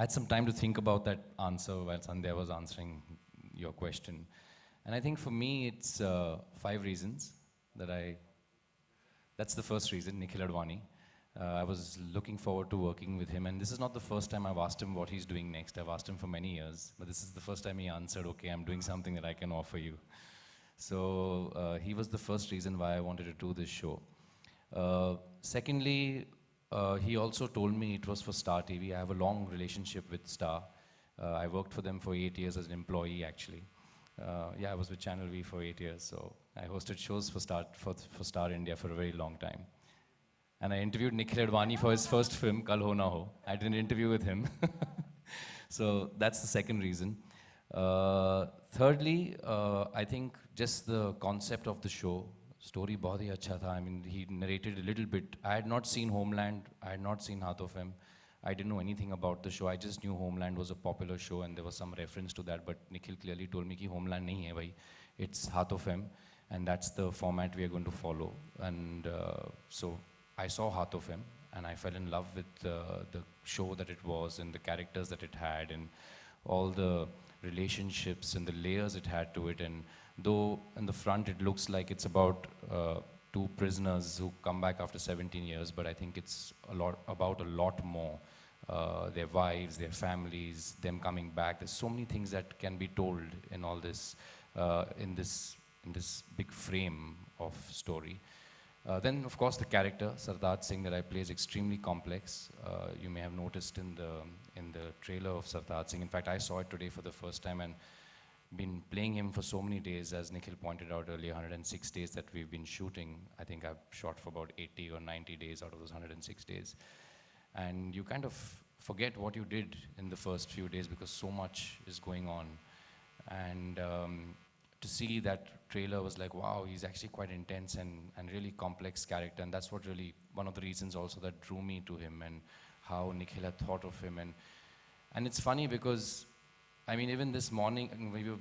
had some time to think about that answer while Sandhya was answering your question. And I think for me, it's 5 reasons that that's the first reason, Nikhil Advani. I was looking forward to working with him, and this is not the first time I've asked him what he's doing next. I've asked him for many years, but this is the first time he answered, okay, I'm doing something that I can offer you. So he was the first reason why I wanted to do this show. Secondly, he also told me it was for Star TV. I have a long relationship with Star. I worked for them for 8 years as an employee, actually. Yeah, I was with Channel V for 8 years, so I hosted shows for Star India for a very long time. And I interviewed Nikhil Advani for his first film, Kal Ho Na Ho. I did an interview with him. So that's the second reason. Thirdly, I think just the concept of the show, story bahut hi acha tha. I mean, he narrated a little bit. I had not seen Homeland, I had not seen Haath of Fame. I didn't know anything about the show. I just knew Homeland was a popular show and there was some reference to that, but Nikhil clearly told me ki Homeland nahi hai bhai, it's Haath of Fame, and that's the format we are going to follow. And so I saw Haath of Fame and I fell in love with the show that it was and the characters that it had and all the relationships and the layers it had to it. And though in the front it looks like it's about 2 prisoners who come back after 17 years, but I think it's about a lot more. Their wives, their families, them coming back. There's so many things that can be told in all this, in this big frame of story. Then, of course, the character, Sardar Singh, that I play is extremely complex. You may have noticed in the trailer of Sardar Singh. In fact, I saw it today for the first time and been playing him for so many days, as Nikhil pointed out earlier, 106 days that we've been shooting. I think I've shot for about 80 or 90 days out of those 106 days. And you kind of forget what you did in the first few days because so much is going on. And to see that trailer was like, wow, he's actually quite intense and really complex character. And that's what really, one of the reasons also that drew me to him and how Nikhil had thought of him. And it's funny because, I mean, even this morning,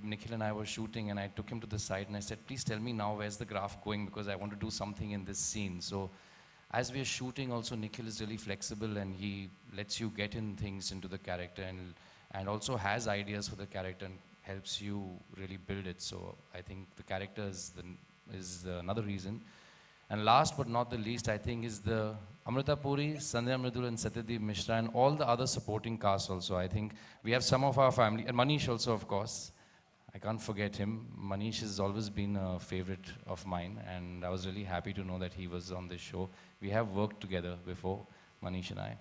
Nikhil and I were shooting and I took him to the side and I said, please tell me now where's the graph going because I want to do something in this scene. So as we are shooting also, Nikhil is really flexible and he lets you get in things into the character and also has ideas for the character and helps you really build it. So I think the character is another reason. And last but not the least, I think is the Amrita Puri, Sandhya Mridul and Satyadeep Mishra and all the other supporting cast also. I think we have some of our family, and Manish also, of course. I can't forget him. Manish has always been a favorite of mine, and I was really happy to know that he was on this show. We have worked together before, Manish and I.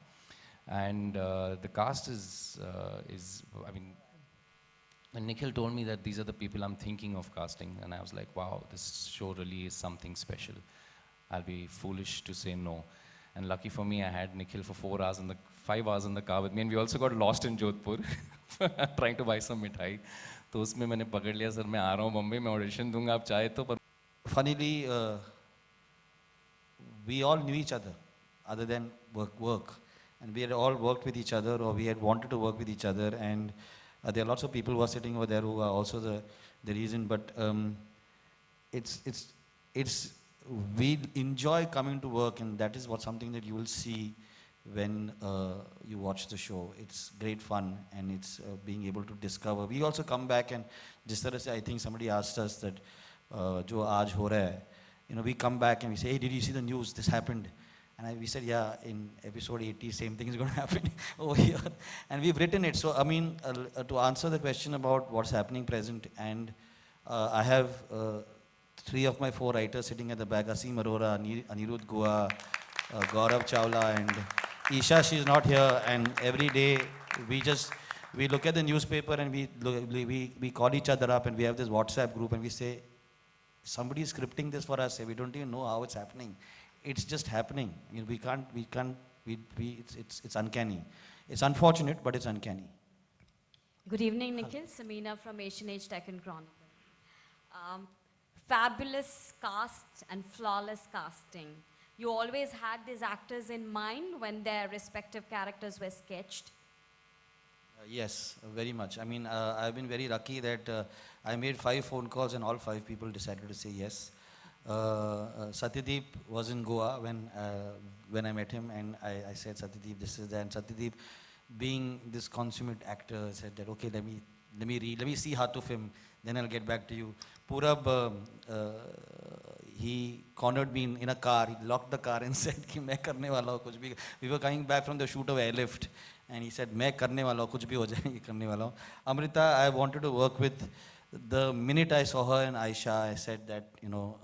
And the cast is, I mean, when Nikhil told me that these are the people I'm thinking of casting, and I was like, wow, this show really is something special. I'll be foolish to say no. And lucky for me, I had Nikhil for 5 hours in the car with me, and we also got lost in Jodhpur, trying to buy some mithai. तो उसमें मैंने पकड़ लिया sir मैं आ रहा हूँ बम्बई मैं audition दूंगा आप चाहे तो. Funnily, we all knew each other than work, and we had all worked with each other, or we had wanted to work with each other, and there are lots of people who are sitting over there who are also the reason. But we enjoy coming to work, and that is something that you will see when you watch the show. It's great fun, and it's being able to discover. We also come back, and just as I think somebody asked us that, "Jo aaj ho raha hai," you know, we come back and we say, "Hey, did you see the news? This happened." And we said, "Yeah, in episode 80, same thing is going to happen over here." And we've written it. So, I mean, to answer the question about what's happening present, and I have 3 of my 4 writers sitting at the back: Asim Arora, Anirudh Goa, Gaurav Chawla, and Isha. She's not here. And every day we look at the newspaper and we call each other up, and we have this WhatsApp group, and we say, somebody is scripting this for us. We don't even know how it's happening. It's just happening. I mean, it's uncanny. It's unfortunate, but it's uncanny. Good evening, Nikhil. Samina from Asian Age Tech and Chronicle. Fabulous cast and flawless casting. You always had these actors in mind when their respective characters were sketched? Yes, very much. I mean, I've been very lucky that I made 5 phone calls and all 5 people decided to say yes. Satyadeep was in Goa when I met him, and I said, Satyadeep, this is that. And Satyadeep being this consummate actor, said that, okay, let me see half of him, then I'll get back to you. Purab, he cornered me in a car, he locked the car and said कि मैं करने वाला हूँ कुछ भी. We were coming back from the shoot of Airlift and he said मैं करने वाला हूँ कुछ भी हो जाए ये करने वाला हूँ. Amrita, I wanted to work with. The minute I saw her and Aisha, I said that, you know,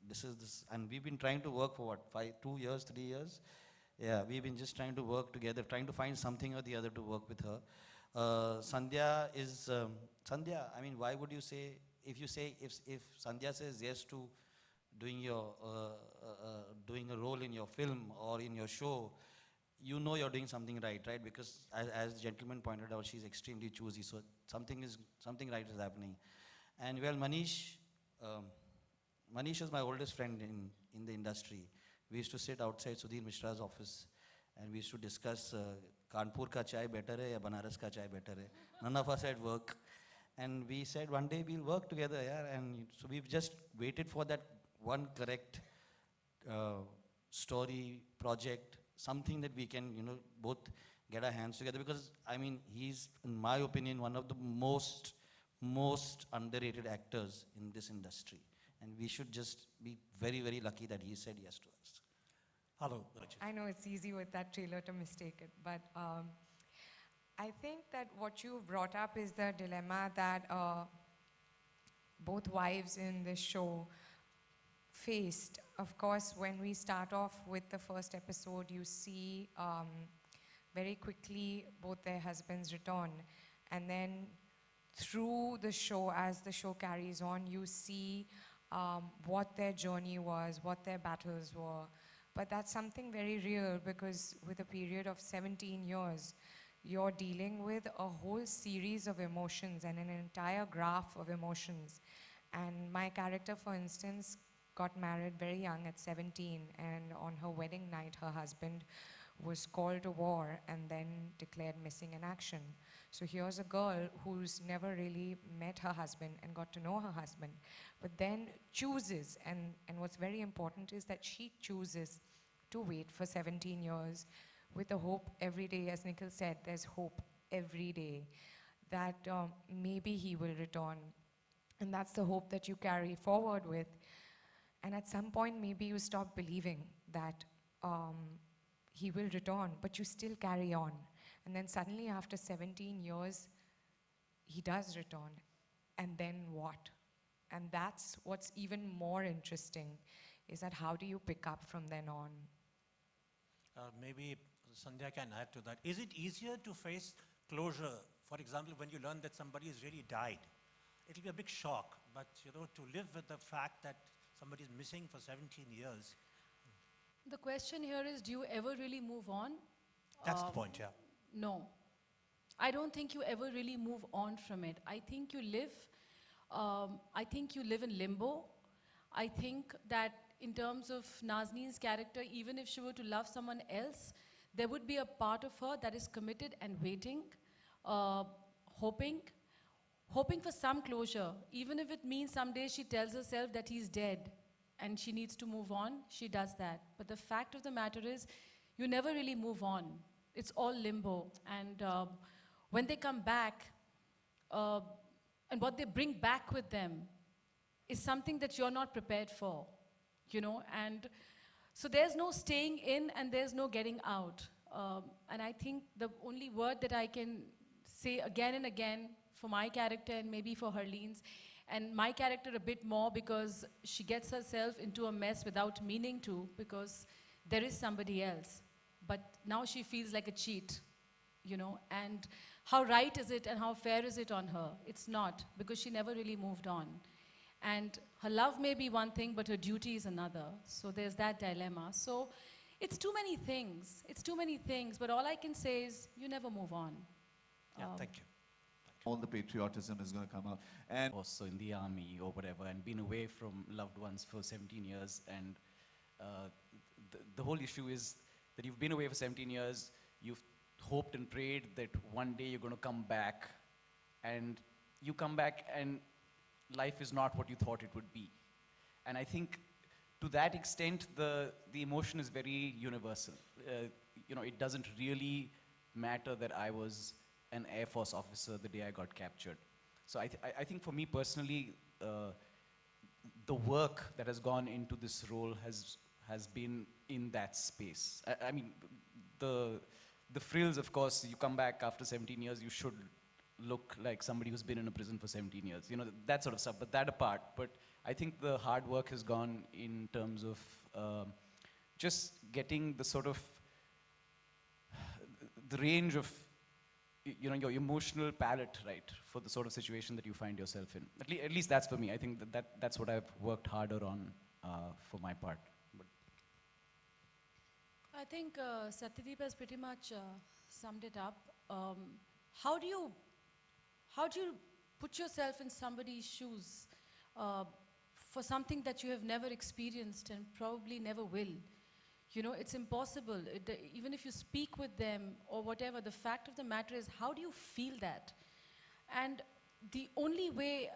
this, and we've been trying to work for what, 2 years, 3 years? Yeah, we've been just trying to work together, trying to find something or the other to work with her. Sandhya is, Sandhya, I mean, why would you say, if Sandhya says yes to doing doing a role in your film or in your show, you know you're doing something right? Because as the gentleman pointed out, she's extremely choosy, so something right is happening. And well, Manish is my oldest friend in the industry. We used to sit outside Sudhir Mishra's office and we used to discuss Kanpur ka chai better hai ya Banaras ka chai better hai. None of us had work. And we said one day we'll work together, yeah. And so we've just waited for that one correct story, project, something that we can, you know, both get our hands together. Because, I mean, he's, in my opinion, one of the most underrated actors in this industry. And we should just be very, very lucky that he said yes to us. Hello, Rachit. I know it's easy with that trailer to mistake it, but I think that what you brought up is the dilemma that both wives in this show faced. Of course, when we start off with the first episode, you see very quickly both their husbands return. And then through the show, as the show carries on, you see what their journey was, what their battles were. But that's something very real, because with a period of 17 years, you're dealing with a whole series of emotions and an entire graph of emotions. And my character, for instance, got married very young at 17, and on her wedding night, her husband was called to war and then declared missing in action. So here's a girl who's never really met her husband and got to know her husband, but then chooses, and what's very important is that she chooses to wait for 17 years with the hope every day. As Nikhil said, there's hope every day that maybe he will return. And that's the hope that you carry forward with. And at some point, maybe you stop believing that he will return, but you still carry on. And then suddenly, after 17 years, he does return. And then what? And that's what's even more interesting, is that how do you pick up from then on? Maybe Sandhya can add to that. Is it easier to face closure? For example, when you learn that somebody has really died, it'll be a big shock. But, you know, to live with the fact that somebody is missing for 17 years. The question here is, do you ever really move on? That's the point, yeah. No. I don't think you ever really move on from it. I think you live in limbo. I think that in terms of Nazneen's character, even if she were to love someone else, there would be a part of her that is committed and waiting, hoping for some closure. Even if it means someday she tells herself that he's dead and she needs to move on, she does that. But the fact of the matter is, you never really move on. It's all limbo. And when they come back, and what they bring back with them is something that you're not prepared for, you know. And so there's no staying in and there's no getting out. And I think the only word that I can say again and again for my character and maybe for Harleen's, and my character a bit more because she gets herself into a mess without meaning to, because there is somebody else. But now she feels like a cheat, you know. And how right is it and how fair is it on her? It's not, because she never really moved on. And her love may be one thing, but her duty is another. So there's that dilemma. So it's too many things. It's too many things. But all I can say is, you never move on. Yeah, thank you. All the patriotism is going to come out. And also in the army or whatever, and been away from loved ones for 17 years. And the whole issue is that you've been away for 17 years, you've hoped and prayed that one day you're going to come back, and you come back and life is not what you thought it would be. And I think to that extent, the emotion is very universal. You know, it doesn't really matter that I was an Air Force officer the day I got captured. So I think for me personally, the work that has gone into this role has been in that space. I mean, the frills, of course, you come back after 17 years, you should look like somebody who's been in a prison for 17 years, you know, that sort of stuff, but that apart. But I think the hard work has gone in terms of just getting the sort of, the range of, you know, your emotional palette right for the sort of situation that you find yourself in. At least that's for me. I think that's what I've worked harder on for my part. But I think Satyadeep has pretty much summed it up. How do you put yourself in somebody's shoes for something that you have never experienced and probably never will? You know, it's impossible. Even if you speak with them or whatever, the fact of the matter is, how do you feel that? And the only way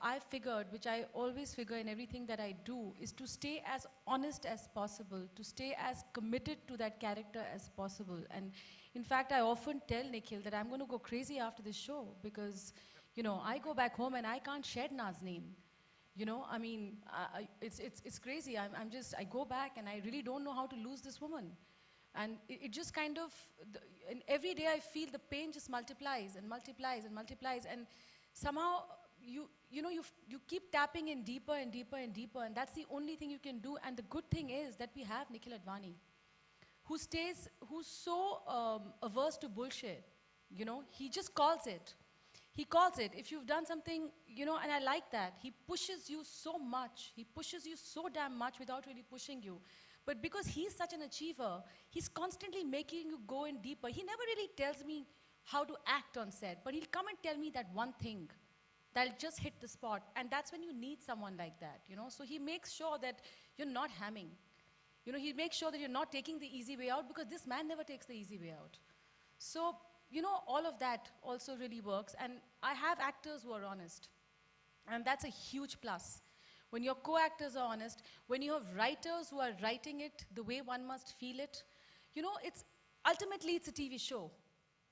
I figured, which I always figure in everything that I do, is to stay as honest as possible, to stay as committed to that character as possible. And in fact, I often tell Nikhil that I'm going to go crazy after this show because, you know, I go back home and I can't shed Nazneen. You know, I mean, it's crazy. I go back and I really don't know how to lose this woman. And it just kind of, and every day I feel the pain just multiplies and multiplies and multiplies. And somehow, you keep tapping in deeper and deeper and deeper. And that's the only thing you can do. And the good thing is that we have Nikhil Advani, who's so averse to bullshit. You know, he just calls it. He calls it. If you've done something, you know, and I like that. He pushes you so much. He pushes you so damn much without really pushing you. But because he's such an achiever, he's constantly making you go in deeper. He never really tells me how to act on set, but he'll come and tell me that one thing that'll just hit the spot. And that's when you need someone like that, you know. So he makes sure that you're not hamming. You know, he makes sure that you're not taking the easy way out, because this man never takes the easy way out. So, you know, all of that also really works. And I have actors who are honest. And that's a huge plus. When your co-actors are honest, when you have writers who are writing it the way one must feel it, you know, ultimately it's a TV show.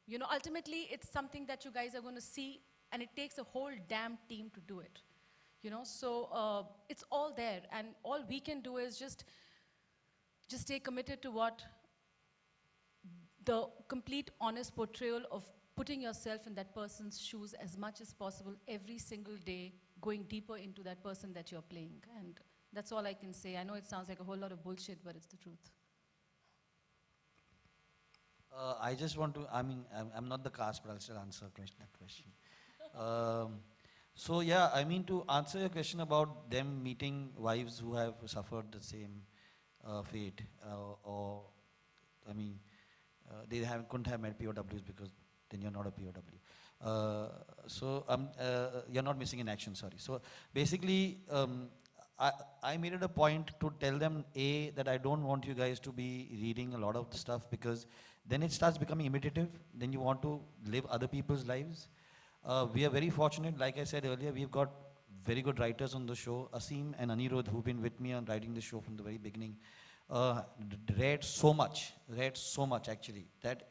You know, ultimately it's something that you guys are going to see, and it takes a whole damn team to do it. You know, so it's all there, and all we can do is just stay committed to what the complete honest portrayal of putting yourself in that person's shoes as much as possible every single day, going deeper into that person that you're playing. And that's all I can say. I know it sounds like a whole lot of bullshit, but it's the truth. I just want to, I mean, I'm not the cast, but I'll still answer that question. So yeah, I mean, to answer your question about them meeting wives who have suffered the same fate, or, I mean, they couldn't have met POWs because then you're not a POW. So you're not missing in action, sorry. So basically, I made it a point to tell them, A, that I don't want you guys to be reading a lot of stuff, because then it starts becoming imitative. Then you want to live other people's lives. We are very fortunate, like I said earlier, we've got very good writers on the show. Asim and Anirudh, who've been with me on writing the show from the very beginning, read so much actually, that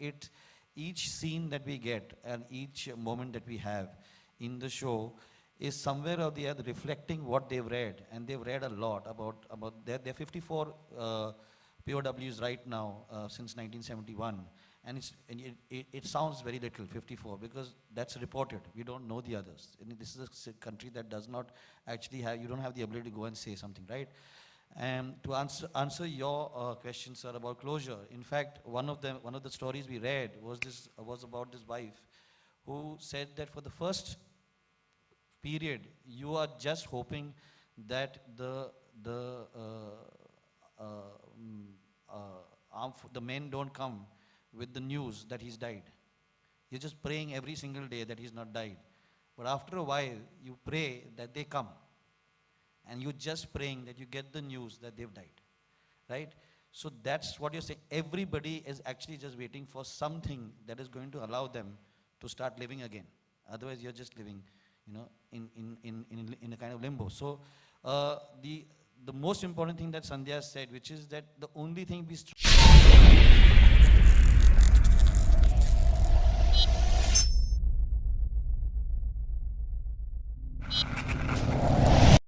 each scene that we get and each moment that we have in the show is somewhere or the other reflecting what they've read. And they've read a lot about there are 54 POWs right now since 1971. And it sounds very little, 54, because that's reported. We don't know the others. And this is a country that does not actually have, you don't have the ability to go and say something, right? And to answer your question, sir, about closure, in fact, one of the stories we read was about this wife who said that for the first period, you are just hoping that the men don't come with the news that he's died. You're just praying every single day that he's not died. But after a while, you pray that they come. And you're just praying that you get the news that they've died, right? So that's what you're saying. Everybody is actually just waiting for something that is going to allow them to start living again. Otherwise, you're just living, you know, in a kind of limbo. So the most important thing that Sandhya said, which is that the only thing we